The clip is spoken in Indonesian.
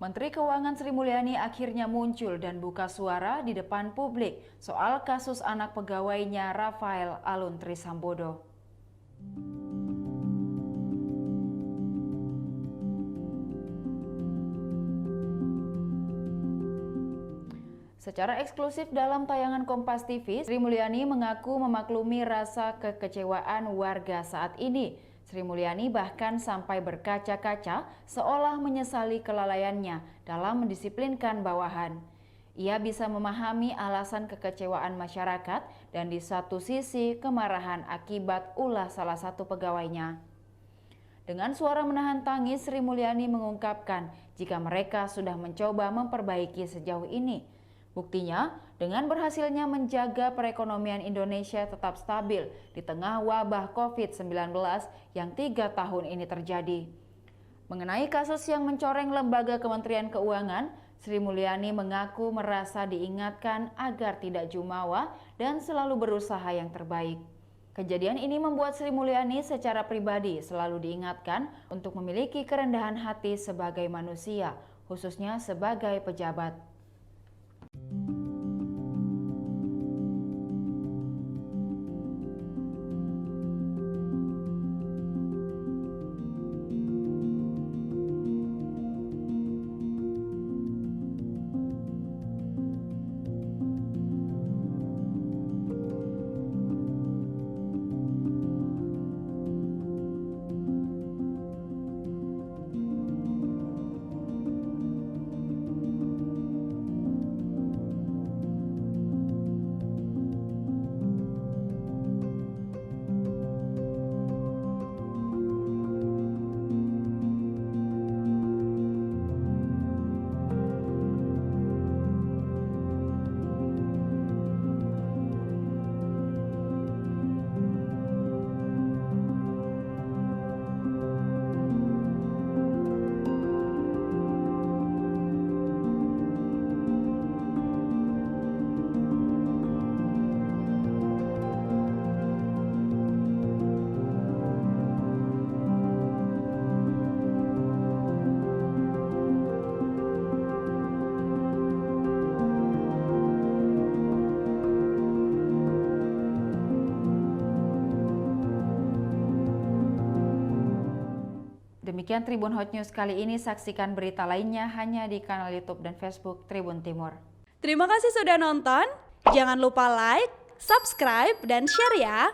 Menteri Keuangan Sri Mulyani akhirnya muncul dan buka suara di depan publik soal kasus anak pegawainya Rafael Aluntri Sambodo. Secara eksklusif dalam tayangan Kompas TV, Sri Mulyani mengaku memaklumi rasa kekecewaan warga saat ini. Sri Mulyani bahkan sampai berkaca-kaca seolah menyesali kelalaiannya dalam mendisiplinkan bawahan. Ia bisa memahami alasan kekecewaan masyarakat dan di satu sisi kemarahan akibat ulah salah satu pegawainya. Dengan suara menahan tangis, Sri Mulyani mengungkapkan jika mereka sudah mencoba memperbaiki sejauh ini. Buktinya, dengan berhasilnya menjaga perekonomian Indonesia tetap stabil di tengah wabah COVID-19 yang 3 tahun ini terjadi. Mengenai kasus yang mencoreng lembaga Kementerian Keuangan, Sri Mulyani mengaku merasa diingatkan agar tidak jumawa dan selalu berusaha yang terbaik. Kejadian ini membuat Sri Mulyani secara pribadi selalu diingatkan untuk memiliki kerendahan hati sebagai manusia, khususnya sebagai pejabat. Demikian Tribun Hot News kali ini, saksikan berita lainnya hanya di kanal YouTube dan Facebook Tribun Timur. Terima kasih sudah nonton, jangan lupa like, subscribe, dan share ya!